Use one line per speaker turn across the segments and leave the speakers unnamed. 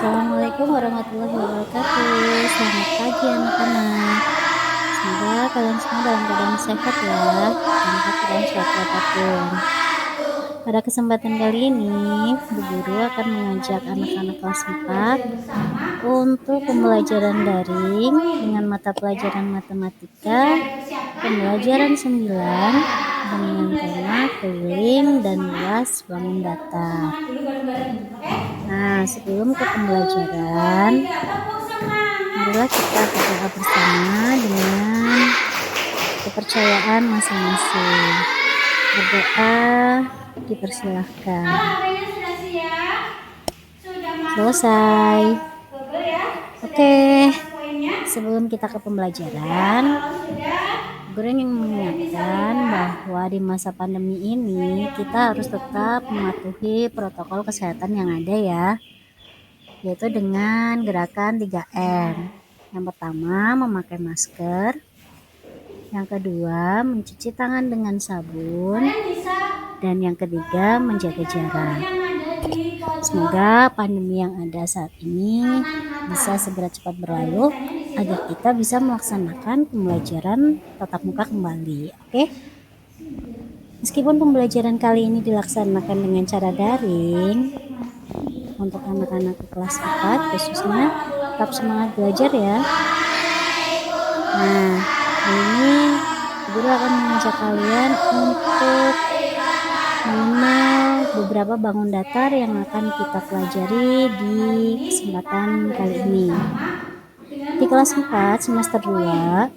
Assalamualaikum warahmatullahi wabarakatuh. Selamat pagi anak-anak. Semoga kalian semua dalam keadaan sehat ya, tanpa kurang suatu apapun. Pada kesempatan kali ini, Bu Guru akan mengajak anak-anak kelas 4 untuk pembelajaran daring dengan mata pelajaran matematika, pembelajaran 9 dengan tema keliling dan luas bangun datar. Nah, sebelum ke pembelajaran, marilah kita berdoa bersama dengan kepercayaan masing-masing. Berdoa dipersilahkan. Selesai. Oke, sebelum kita ke pembelajaran, Guru ingin mengingatkan bahwa di masa pandemi ini kita harus tetap mematuhi protokol kesehatan yang ada ya, yaitu dengan gerakan 3M. Yang pertama, memakai masker. Yang kedua, mencuci tangan dengan sabun. Dan yang ketiga, menjaga jarak. Semoga pandemi yang ada saat ini bisa segera cepat berlalu agar kita bisa melaksanakan pembelajaran tatap muka kembali. Oke? Meskipun pembelajaran kali ini dilaksanakan dengan cara daring, untuk anak-anak kelas 4 khususnya tetap semangat belajar ya. Nah, ini Guru akan mengajak kalian untuk mengenal beberapa bangun datar yang akan kita pelajari di kesempatan kali ini. Di kelas 4 semester 2,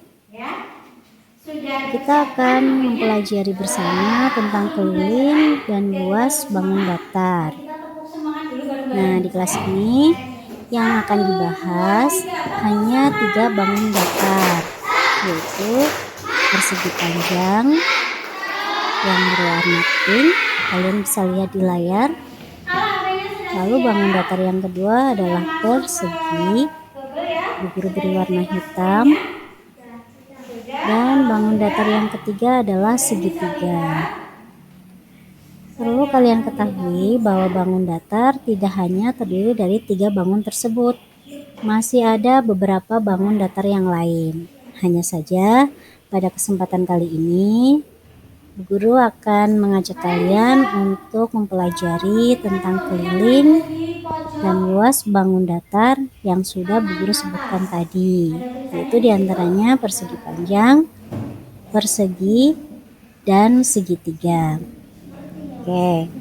kita akan mempelajari bersama tentang keliling dan luas bangun datar. Nah, di kelas ini yang akan dibahas hanya 3 bangun datar, yaitu persegi panjang yang berwarna pink, kalian bisa lihat di layar. Lalu bangun datar yang kedua adalah persegi, berwarna hitam. Dan bangun datar yang ketiga adalah segitiga. Perlu kalian ketahui bahwa bangun datar tidak hanya terdiri dari 3 bangun tersebut. Masih ada beberapa bangun datar yang lain. Hanya saja pada kesempatan kali ini, Guru akan mengajak kalian untuk mempelajari tentang keliling dan luas bangun datar yang sudah Bu Guru sebutkan tadi, yaitu diantaranya persegi panjang, persegi, dan segitiga. Oke,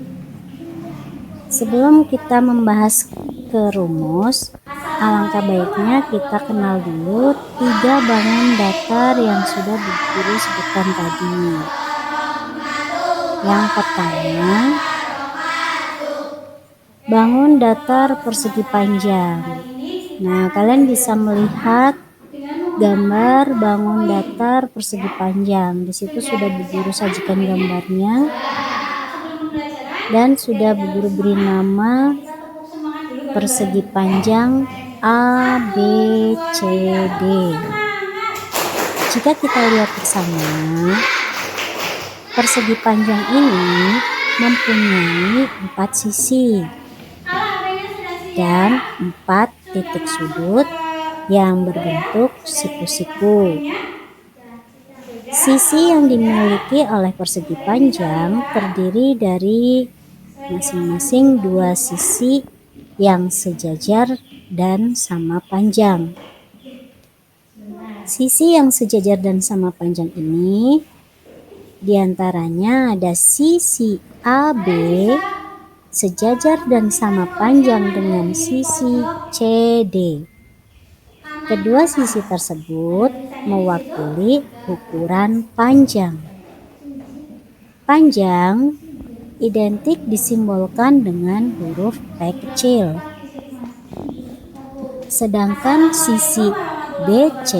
sebelum kita membahas ke rumus, alangkah baiknya kita kenal dulu 3 bangun datar yang sudah Bu Guru sebutkan tadi. Yang pertama, bangun datar persegi panjang. Nah, kalian bisa melihat gambar bangun datar persegi panjang. Di situ sudah Bu Guru sajikan gambarnya dan sudah Bu Guru beri nama persegi panjang A, B, C, D. Jika kita lihat bersama, persegi panjang ini mempunyai 4 sisi dan 4 titik sudut yang berbentuk siku-siku. Sisi yang dimiliki oleh persegi panjang terdiri dari masing-masing 2 sisi yang sejajar dan sama panjang. Sisi yang sejajar dan sama panjang ini diantaranya ada sisi AB sejajar dan sama panjang dengan sisi CD. Kedua sisi tersebut mewakili ukuran panjang. Panjang identik disimbolkan dengan huruf P kecil. Sedangkan sisi BC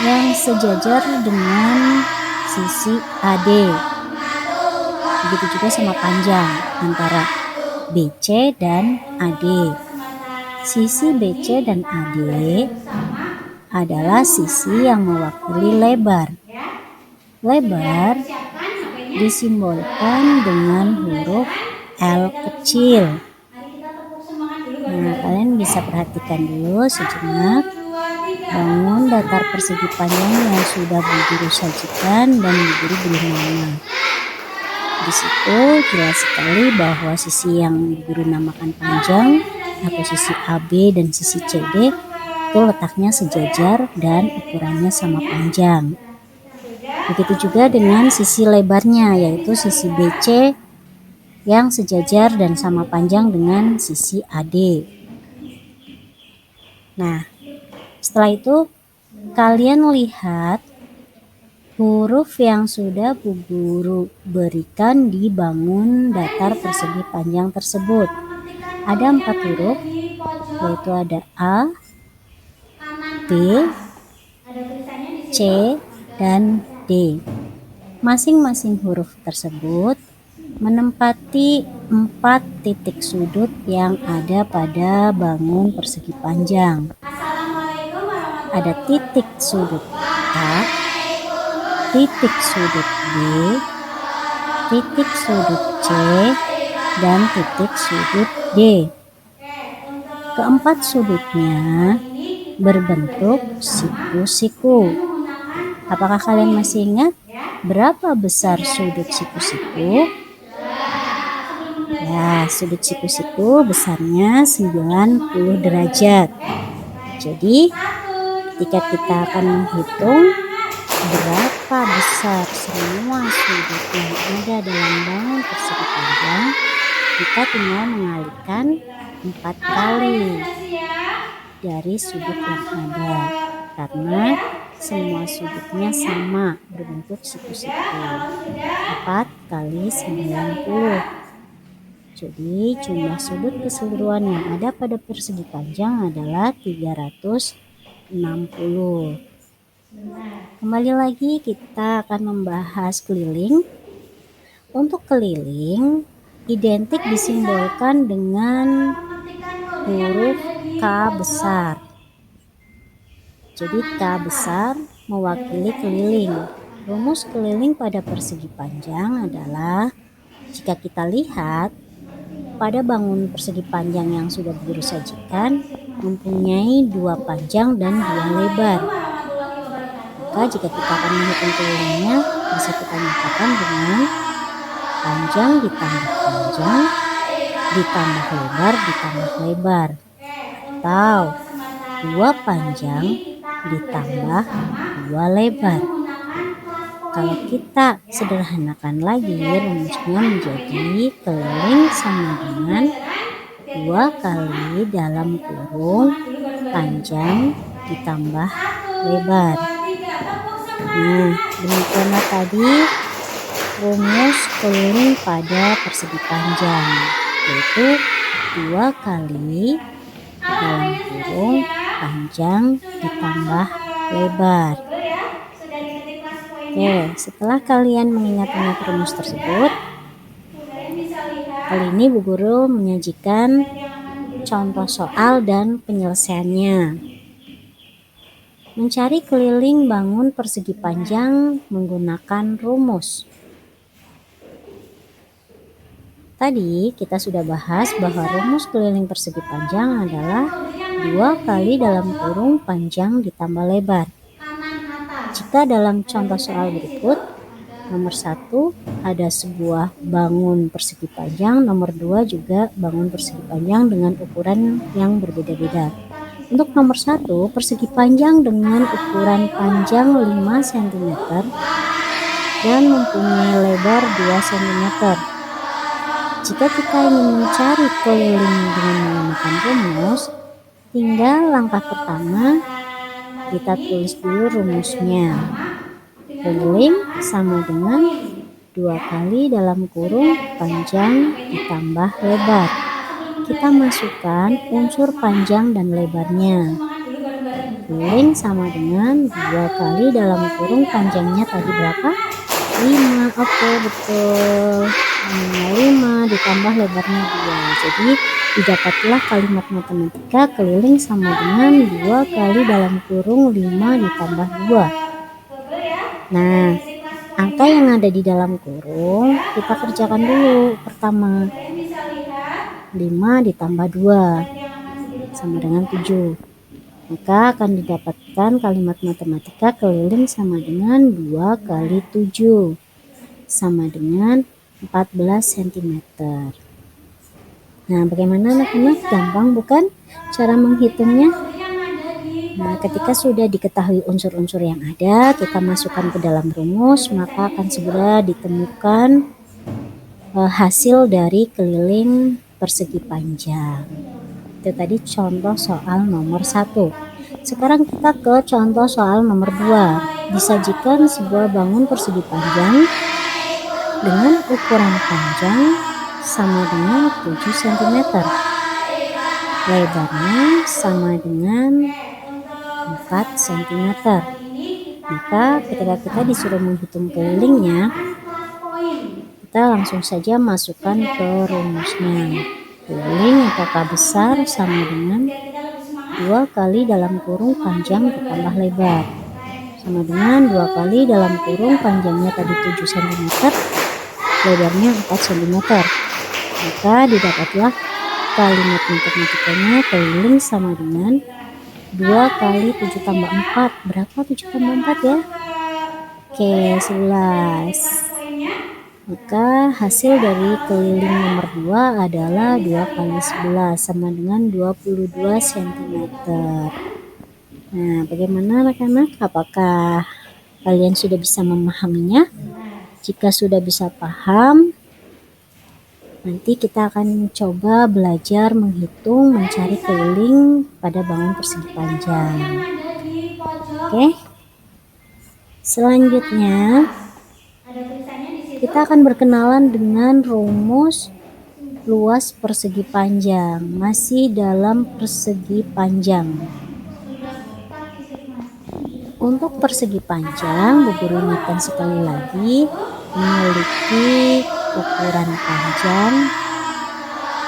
yang sejajar dengan sisi AD. Begitu juga sama panjang antara BC dan AD. Sisi BC dan AD adalah sisi yang mewakili lebar. Lebar disimbolkan dengan huruf L kecil. bisa perhatikan dulu sejenak bangun datar persegi panjang yang sudah Bu Guru sajikan dan Bu Guru beri nama. Di situ jelas sekali bahwa sisi yang Bu Guru namakan panjang atau sisi AB dan sisi CD itu letaknya sejajar dan ukurannya sama panjang. Begitu juga dengan sisi lebarnya, yaitu sisi BC yang sejajar dan sama panjang dengan sisi AD. Nah, setelah itu kalian lihat huruf yang sudah Bu Guru berikan di bangun datar persegi panjang tersebut. Ada 4 huruf, yaitu ada A, B, C, dan D. Masing-masing huruf tersebut menempati 4 titik sudut yang ada pada bangun persegi panjang. Ada titik sudut A, titik sudut B, titik sudut C, dan titik sudut D. Keempat sudutnya berbentuk siku-siku. Apakah kalian masih ingat berapa besar sudut siku-siku? Ya, sudut siku-siku besarnya 90 derajat. Jadi, ketika kita akan menghitung berapa besar semua sudut yang ada dalam bangun persegi panjang, kita tinggal mengalihkan 4 kali dari sudut yang ada, karena semua sudutnya sama berbentuk siku-siku. 4 kali 90. Jadi jumlah sudut keseluruhan yang ada pada persegi panjang adalah 360. Kembali lagi kita akan membahas keliling. Untuk keliling identik disimbolkan dengan huruf K besar. Jadi K besar mewakili keliling. Rumus keliling pada persegi panjang adalah jika kita lihat pada bangun persegi panjang yang sudah Bu Guru sajikan mempunyai 2 panjang dan 2 lebar. Maka jika kita akan menghitung kelilingnya bisa kita nyatakan dengan panjang ditambah panjang ditambah lebar ditambah lebar, atau 2 panjang ditambah 2 lebar. Kalau kita sederhanakan lagi, rumusnya menjadi keliling sama dengan 2 kali dalam kurung panjang ditambah lebar. Nah, demikianlah tadi rumus keliling pada persegi panjang, yaitu 2 kali dalam kurung panjang ditambah lebar. Oke, setelah kalian mengingat-ingat rumus tersebut, kali ini Bu Guru menyajikan contoh soal dan penyelesaiannya. Mencari keliling bangun persegi panjang menggunakan rumus. Tadi kita sudah bahas bahwa rumus keliling persegi panjang adalah 2 kali dalam kurung panjang ditambah lebar. Jika dalam contoh soal berikut, nomor 1 ada sebuah bangun persegi panjang, nomor 2 juga bangun persegi panjang dengan ukuran yang berbeda-beda. Untuk nomor 1, persegi panjang dengan ukuran panjang 5 cm dan mempunyai lebar 2 cm. Jika kita ingin mencari keliling dengan menggunakan rumus, tinggal langkah pertama kita tulis dulu rumusnya. Keliling sama dengan 2 kali dalam kurung panjang ditambah lebar. Kita masukkan unsur panjang dan lebarnya. Keliling sama dengan 2 kali dalam kurung panjangnya tadi berapa? 5. Oke, betul. 5 ditambah lebarnya 2. Jadi didapatlah kalimat matematika keliling sama dengan 2 kali dalam kurung 5 ditambah 2. Nah, angka yang ada di dalam kurung kita kerjakan dulu. Pertama, 5 ditambah 2 sama dengan 7. Maka akan didapatkan kalimat matematika keliling sama dengan 2 kali 7 sama dengan 14 cm. Nah, bagaimana anak-anak? Gampang bukan cara menghitungnya? Nah, ketika sudah diketahui unsur-unsur yang ada, kita masukkan ke dalam rumus, maka akan segera ditemukan hasil dari keliling persegi panjang. Itu tadi contoh soal nomor 1. Sekarang kita ke contoh soal nomor 2. Disajikan sebuah bangun persegi panjang dengan ukuran panjang sama dengan 7 cm. Lebarnya sama dengan 4 cm. Maka ketika kita disuruh menghitung kelilingnya, kita langsung saja masukkan ke rumusnya. Keliling atau K besar sama dengan 2 kali dalam kurung panjang ditambah lebar. Sama dengan 2 kali dalam kurung panjangnya tadi 7 cm, lebarnya 4 cm. Maka didapatlah kalimat matematikanya keliling sama dengan 2 kali 7 tambah 4. Berapa 7 tambah 4 ya? Oke, 11. Maka hasil dari keliling nomor 2 adalah 2 kali 11 sama dengan 22 cm. Nah, bagaimana anak-anak? Apakah kalian sudah bisa memahaminya? Jika sudah bisa paham, nanti kita akan coba belajar menghitung mencari keliling pada bangun persegi panjang. Oke. Selanjutnya kita akan berkenalan dengan rumus luas persegi panjang. Masih dalam persegi panjang. Untuk persegi panjang, Bu Guru ingatkan sekali lagi, memiliki ukuran panjang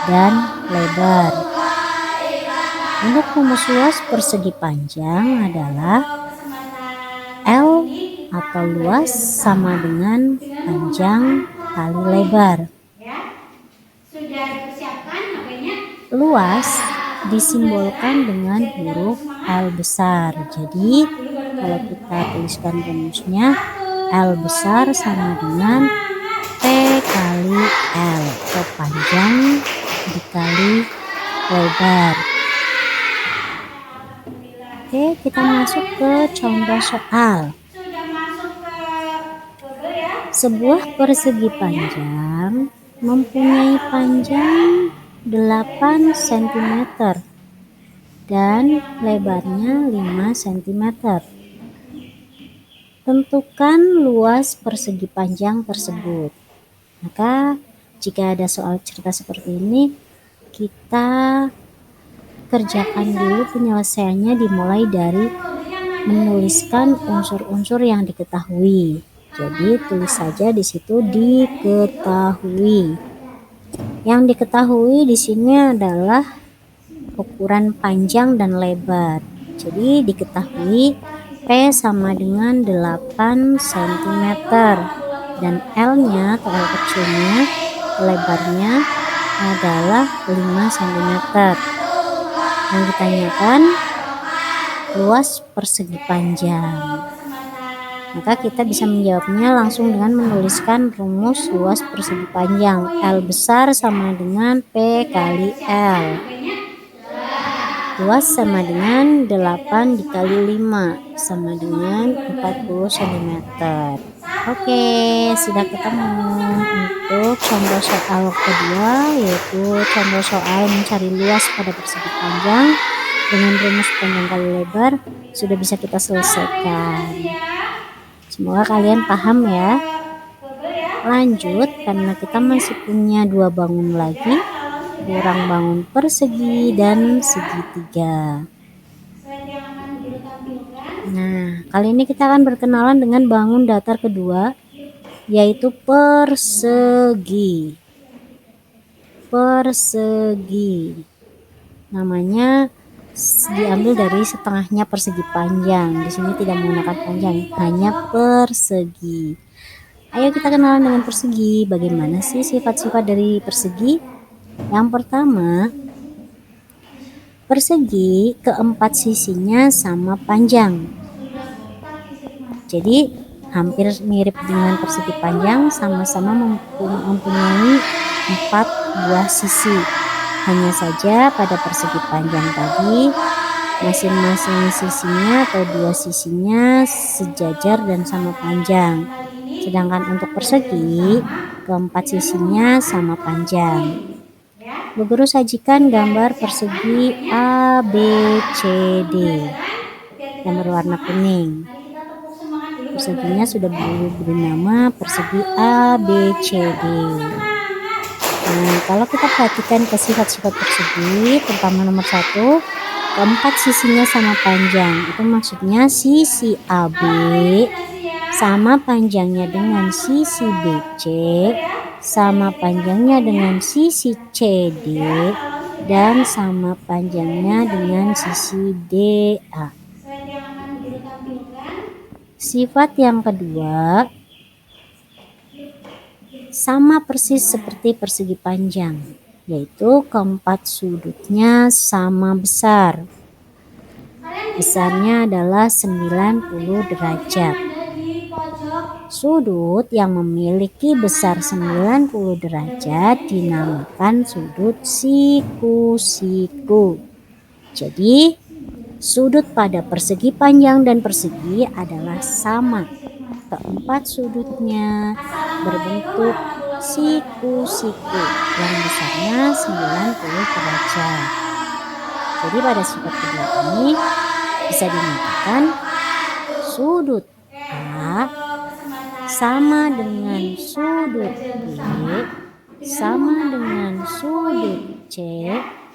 dan lebar. Untuk rumus luas persegi panjang adalah L atau luas sama dengan panjang kali lebar. Luas disimbolkan dengan huruf L besar. Jadi kalau kita tuliskan rumusnya, L besar sama dengan P kali L atau panjang dikali lebar. Oke, kita masuk ke contoh soal. Sebuah persegi panjang mempunyai panjang 8 cm dan lebarnya 5 cm. Tentukan luas persegi panjang tersebut. Maka jika ada soal cerita seperti ini, kita kerjakan dulu penyelesaiannya dimulai dari menuliskan unsur-unsur yang diketahui. Jadi tulis saja di situ diketahui. Yang diketahui di sini adalah ukuran panjang dan lebar. Jadi diketahui P sama dengan 8 cm dan L-nya atau L kecilnya lebarnya adalah 5 cm. Yang ditanyakan luas persegi panjang. Maka kita bisa menjawabnya langsung dengan menuliskan rumus luas persegi panjang. L besar sama dengan P kali L. Luas sama dengan 8 dikali 5 sama dengan 40 cm. Oke, sudah ketemu untuk contoh soal kedua, yaitu contoh soal mencari luas pada persegi panjang dengan rumus panjang kali lebar. Sudah bisa kita selesaikan. Semoga kalian paham ya. Lanjut, karena kita masih punya 2 bangun lagi, kurang bangun persegi dan segitiga. Nah, kali ini kita akan berkenalan dengan bangun datar kedua, yaitu persegi. Persegi. Namanya diambil dari setengahnya persegi panjang. Di sini tidak menggunakan panjang, hanya persegi. Ayo kita kenalan dengan persegi. Bagaimana sih sifat-sifat dari persegi? Yang pertama, Persegi keempat sisinya sama panjang. Jadi hampir mirip dengan persegi panjang, sama-sama mempunyai 4 buah sisi. Hanya saja pada persegi panjang tadi masing-masing sisinya atau 2 sisinya sejajar dan sama panjang. Sedangkan untuk persegi keempat sisinya sama panjang. Bu Guru sajikan gambar persegi A, B, C, D yang berwarna kuning. Perseginya sudah beri nama persegi A, B, C, D. Nah, kalau kita perhatikan ke sifat-sifat persegi, terutama nomor 1, keempat sisinya sama panjang. Itu maksudnya sisi AB sama panjangnya dengan sisi BC, sama panjangnya dengan sisi CD, dan sama panjangnya dengan sisi DA. Sifat yang kedua, sama persis seperti persegi panjang, yaitu keempat sudutnya sama besar. Besarnya adalah 90 derajat. Sudut yang memiliki besar 90 derajat dinamakan sudut siku-siku. Jadi, sudut pada persegi panjang dan persegi adalah sama. Keempat sudutnya berbentuk siku-siku yang besarnya 90 derajat. Jadi pada sifat kedua ini bisa dinyatakan sudut A sama dengan sudut B sama dengan sudut C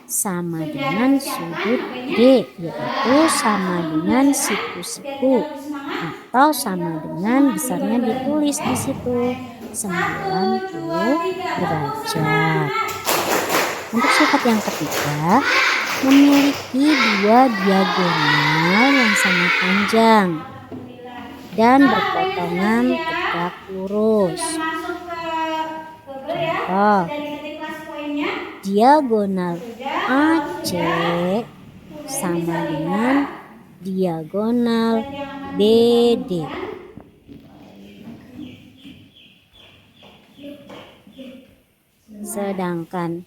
sama dengan sudut D, yaitu sama dengan siku-siku, atau sama dengan besarnya ditulis di situ 90 derajat. Untuk sifat yang ketiga, memiliki 2 diagonal yang sama panjang dan berpotongan tegak lurus. Contoh, diagonal AC sama dengan diagonal BD. Sedangkan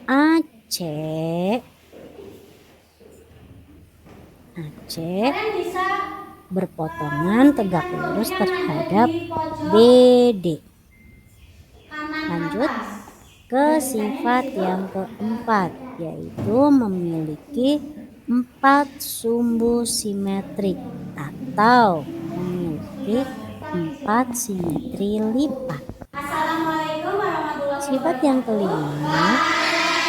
AC berpotongan tegak lurus terhadap BD. Lanjut ke sifat yang keempat, yaitu memiliki 4 sumbu simetrik atau memiliki 4 simetri lipat. Sifat yang kelima,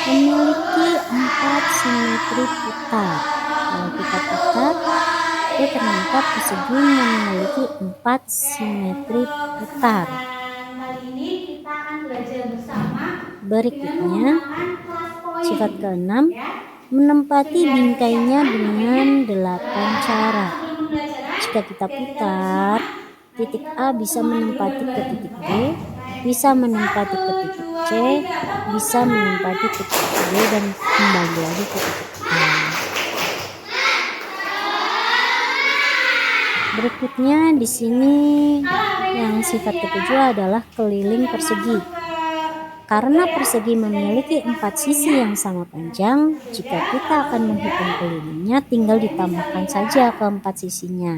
memiliki 4 simetri putar. Kalau kita putar, itu ternyata persegi memiliki 4 simetri putar. Berikutnya, sifat keenam, menempati bingkainya dengan 8 cara. Jika kita putar, titik A bisa menempati ke titik B, bisa menempati ke titik C, bisa menempati ke titik D, dan kembali lagi ke titik A. Berikutnya di sini yang sifat ketujuh adalah keliling persegi. Karena persegi memiliki 4 sisi yang sama panjang, jika kita akan menghitung kelilingnya tinggal ditambahkan saja ke 4 sisinya.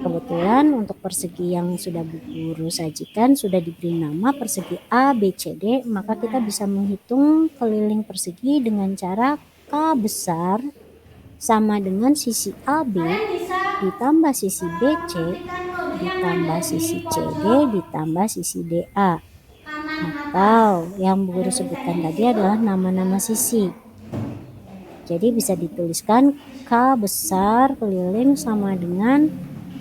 Kebetulan untuk persegi yang sudah Bu Guru sajikan sudah diberi nama persegi A, B, C, D, maka kita bisa menghitung keliling persegi dengan cara K besar sama dengan sisi AB ditambah sisi BC ditambah sisi CD ditambah sisi DA, atau yang Bu Guru sebutkan tadi adalah nama-nama sisi. Jadi bisa dituliskan K besar keliling sama dengan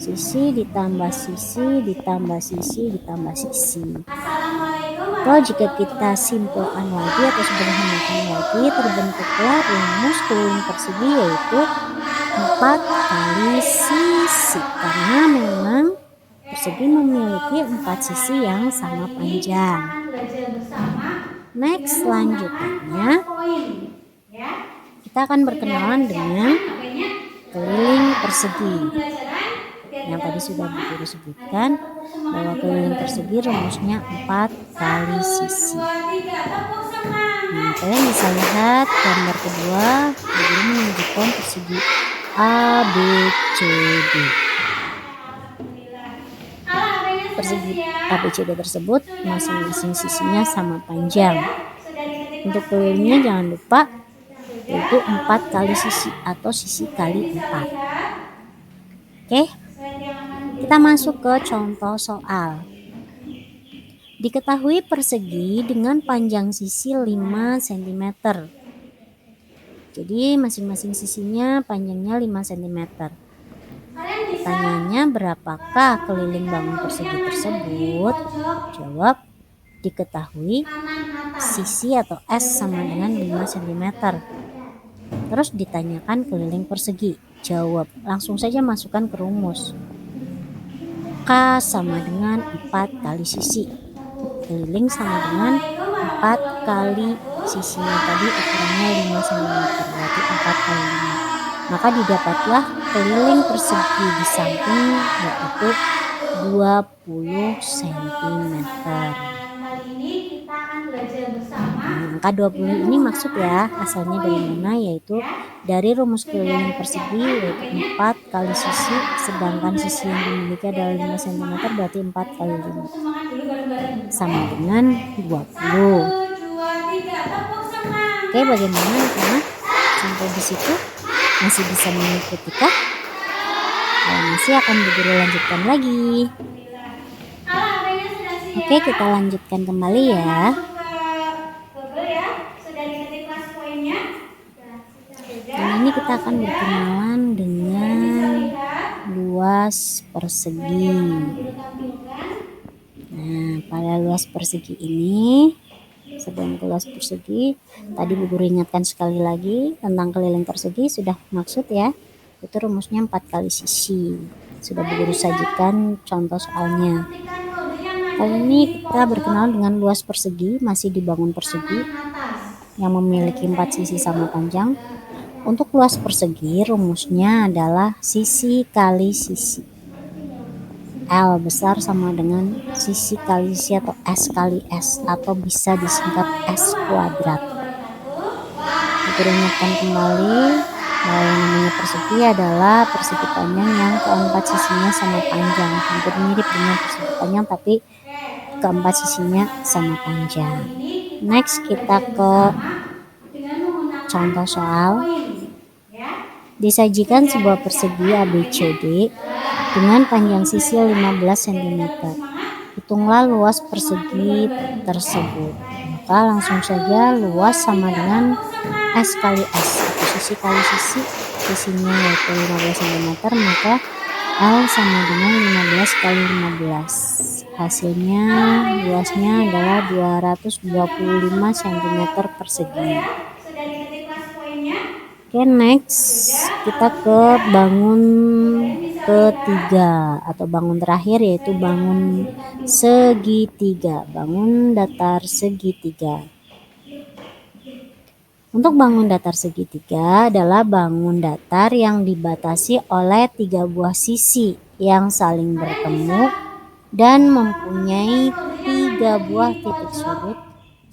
sisi ditambah sisi ditambah sisi ditambah sisi. Atau jika kita simpulkan lagi atau sederhanakan lagi, terbentuklah rumus keliling persegi yaitu 4 kali sisi, karena memang persegi memiliki 4 sisi yang sama panjang. Next, selanjutnya kita akan berkenalan dengan keliling persegi. Yang tadi sudah Bu Guru sebutkan bahwa keliling persegi rumusnya 4 kali sisi. Nah, kalian bisa lihat gambar kedua, Bu Guru menunjukkan persegi A, B, C, D. Persegi A, B, C, D tersebut masing-masing sisinya sama panjang. Untuk kelilingnya jangan lupa yaitu 4 kali sisi atau sisi kali 4. Oke, kita masuk ke contoh soal. Diketahui persegi dengan panjang sisi 5 cm. Jadi masing-masing sisinya panjangnya 5 cm. Pertanyaannya, berapakah keliling bangun persegi tersebut? Jawab, diketahui sisi atau S sama dengan 5 cm. Terus ditanyakan keliling persegi. Jawab, langsung saja masukkan ke rumus. K sama dengan 4 kali sisi. Keliling sama dengan 4 kali sisinya tadi ukurannya 5 cm, berarti 4 kali 5. Maka didapatlah keliling persegi di samping yaitu 20 cm. Angka 20 ini maksud ya, asalnya dari mana, yaitu dari rumus keliling persegi yaitu 4 kali sisi, sedangkan sisi yang dimiliki adalah 5 cm, berarti 4 kali 5 sama dengan 20. Oke, bagaimana anak-anak? Sampai di situ masih bisa mengikuti kah? Kalau masih akan Bu Guru lanjutkan lagi. Oke, kita lanjutkan kembali ya. Dan ini kita akan berkenalan dengan luas persegi. Nah, pada luas persegi ini, sebelum ke luas persegi, tadi Bu Guru ingatkan sekali lagi tentang keliling persegi, sudah maksud ya, itu rumusnya 4 kali sisi. Sudah Bu Guru sajikan contoh soalnya. Kali ini kita berkenalan dengan luas persegi, masih dibangun persegi yang memiliki 4 sisi sama panjang. Untuk luas persegi rumusnya adalah sisi kali sisi. L besar sama dengan sisi kali sisi atau S kali S, atau bisa disingkat S kuadrat. Kita ingatkan kembali bahwa yang namanya persegi adalah persegi panjang yang keempat sisinya sama panjang. Hampir mirip dengan persegi panjang tapi keempat sisinya sama panjang. Next, kita ke contoh soal. Disajikan sebuah persegi ABCD dengan panjang sisi 15 cm. Hitunglah luas persegi tersebut. Maka langsung saja luas sama dengan S kali S, atau sisi kali sisi, sisinya yaitu 15 cm, maka L sama dengan 15 kali 15. Hasilnya luasnya adalah 225 cm persegi. Oke, next kita ke bangun ketiga atau bangun terakhir, yaitu bangun segitiga, bangun datar segitiga. Untuk bangun datar segitiga adalah bangun datar yang dibatasi oleh 3 buah sisi yang saling bertemu dan mempunyai 3 buah titik sudut,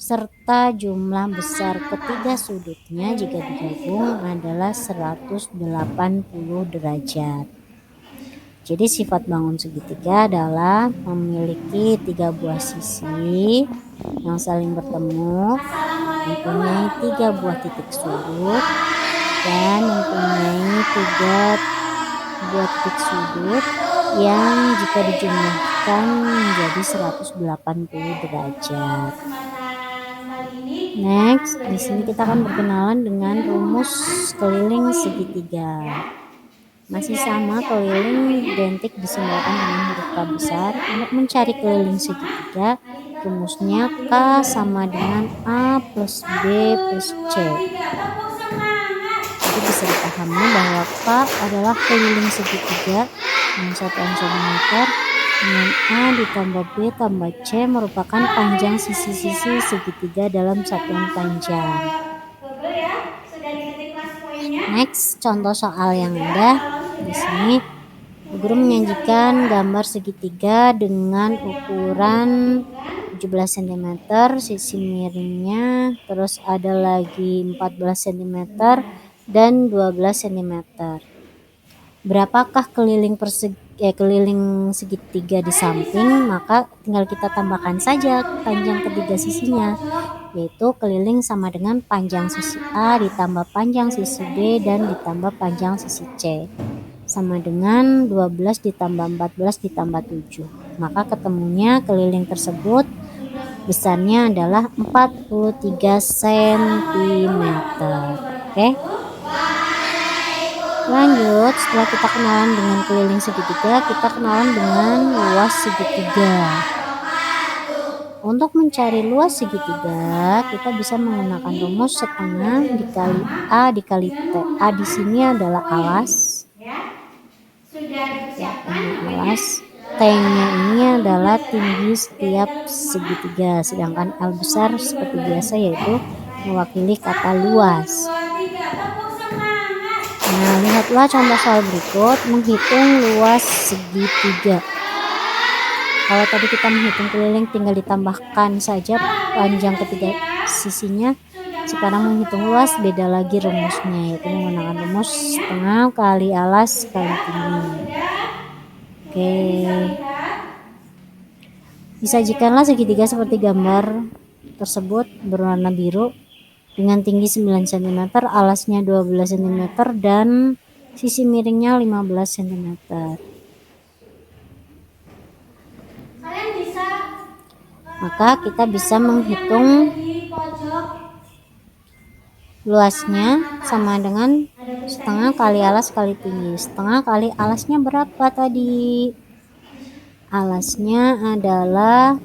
serta jumlah besar ketiga sudutnya jika digabung adalah 180 derajat. Jadi sifat bangun segitiga adalah memiliki 3 buah sisi yang saling bertemu, mempunyai 3 buah titik sudut, dan mempunyai 3 buah titik sudut yang jika dijumlahkan menjadi 180 derajat. Next, di sini kita akan berkenalan dengan rumus keliling segitiga. Masih sama, keliling identik disimbolkan dengan huruf K besar. Untuk mencari keliling segitiga, rumusnya K sama dengan A plus B plus C. Jadi bisa dipahami bahwa K adalah keliling segitiga yang 1 cm, dengan A ditambah B tambah C merupakan panjang sisi-sisi segitiga dalam satuan panjang. Next, contoh soal yang ada di sini. Bu Guru menyajikan gambar segitiga dengan ukuran 17 cm, sisi miringnya, terus ada lagi 14 cm dan 12 cm. Berapakah keliling segitiga di samping? Maka tinggal kita tambahkan saja panjang ketiga sisinya, yaitu keliling sama dengan panjang sisi A ditambah panjang sisi B dan ditambah panjang sisi C, sama dengan 12 ditambah 14 ditambah 7. Maka ketemunya keliling tersebut besarnya adalah 43 cm. Oke. Lanjut, setelah kita kenalan dengan keliling segitiga, kita kenalan dengan luas segitiga. Untuk mencari luas segitiga, kita bisa menggunakan rumus setengah dikali A dikali T. A di sini adalah alas. Ya, ini alas. T-nya ini adalah tinggi setiap segitiga, sedangkan L besar seperti biasa yaitu mewakili kata luas. Nah, lihatlah contoh soal berikut, menghitung luas segitiga. Kalau tadi kita menghitung keliling tinggal ditambahkan saja panjang ketiga sisinya. Sekarang menghitung luas beda lagi rumusnya, yaitu menggunakan rumus setengah kali alas kali tinggi. Oke. Disajikanlah segitiga seperti gambar tersebut berwarna biru dengan tinggi 9 cm, alasnya 12 cm dan sisi miringnya 15 cm. Maka kita bisa menghitung luasnya sama dengan setengah kali alas kali tinggi. Setengah kali alasnya berapa tadi? Alasnya adalah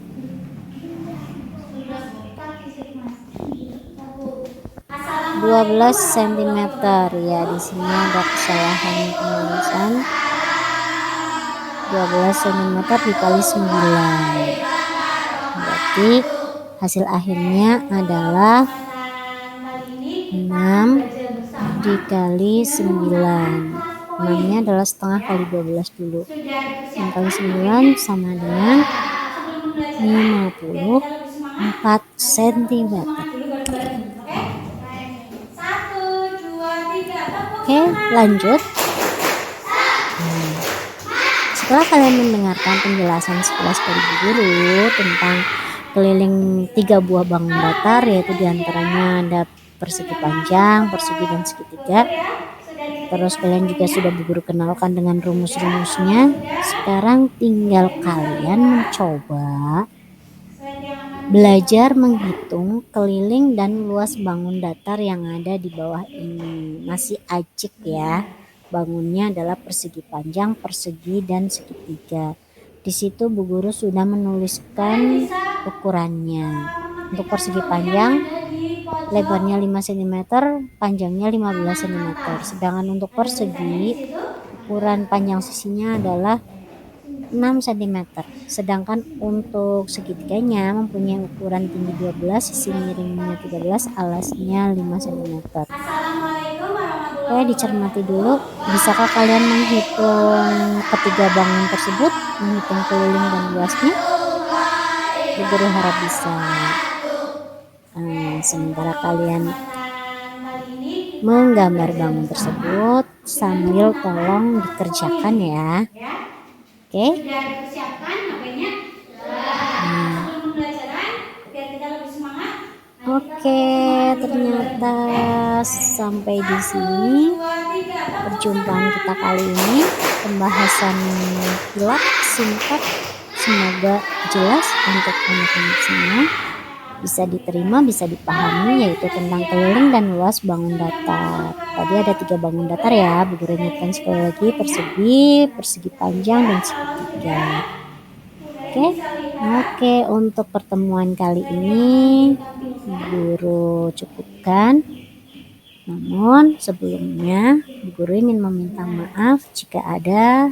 12 cm. Ya, di sini ada kesalahan penulisan. 12 cm dikali 9. Berarti hasil akhirnya adalah 6 dikali 9. 6-nya adalah setengah kali 12 dulu. 6 kali 9 sama dengan 54 cm. Oke, lanjut. Setelah kalian mendengarkan penjelasan sekilas dari Bu Guru tentang keliling 3 buah bangun datar, yaitu diantaranya ada persegi panjang, persegi dan segitiga. Terus kalian juga sudah Bu Guru kenalkan dengan rumus-rumusnya. Sekarang tinggal kalian mencoba belajar menghitung keliling dan luas bangun datar yang ada di bawah ini. Masih acik ya. Bangunnya adalah persegi panjang, persegi dan segitiga. Di situ Bu Guru sudah menuliskan ukurannya. Untuk persegi panjang lebarnya 5 cm, panjangnya 15 cm. Sedangkan untuk persegi ukuran panjang sisinya adalah 6 cm. Sedangkan untuk segitiganya mempunyai ukuran tinggi 12, sisi miringnya 13, alasnya 5 cm. Oke, dicermati dulu. Bisakah kalian menghitung ketiga bangun tersebut, menghitung keliling dan luasnya? Bu Guru harap bisa. Sementara kalian menggambar bangun tersebut sambil tolong dikerjakan ya. Oke. Oke, ternyata sampai di sini perjumpaan kita kali ini, pembahasan kilat singkat, semoga jelas untuk anak-anak semua, bisa diterima, bisa dipahami, yaitu tentang keliling dan luas bangun datar. Tadi ada 3 bangun datar ya, Bu Guru ingatkan sekali lagi, persegi, persegi panjang dan segitiga. Oke, untuk pertemuan kali ini Bu Guru cukupkan. Namun sebelumnya Bu Guru ingin meminta maaf jika ada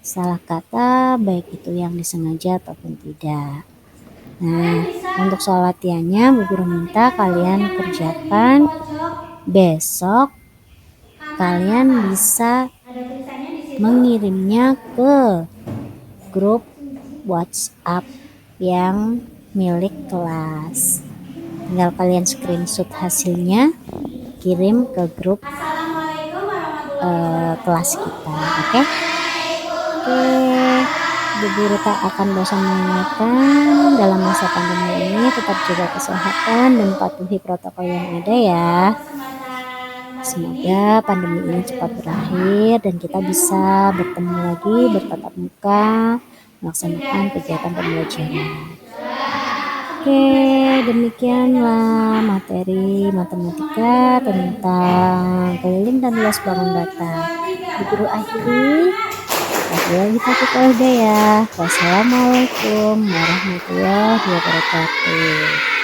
salah kata, baik itu yang disengaja ataupun tidak. Nah, untuk soal latihannya Bu Guru minta kalian kerjakan besok kalian bisa mengirimnya ke grup WhatsApp yang milik kelas. Tinggal kalian screenshot hasilnya, kirim ke grup kelas kita. Oke. Bu Guru tak akan bosan mengingatkan, dalam masa pandemi ini tetap jaga kesehatan dan patuhi protokol yang ada ya. Semoga pandemi ini cepat berakhir dan kita bisa bertemu lagi bertatap muka melaksanakan kegiatan pembelajaran. Oke, demikianlah materi matematika tentang keliling dan luas bangun data. Bu Guru akhiri. Wassalamualaikum warahmatullahi wabarakatuh.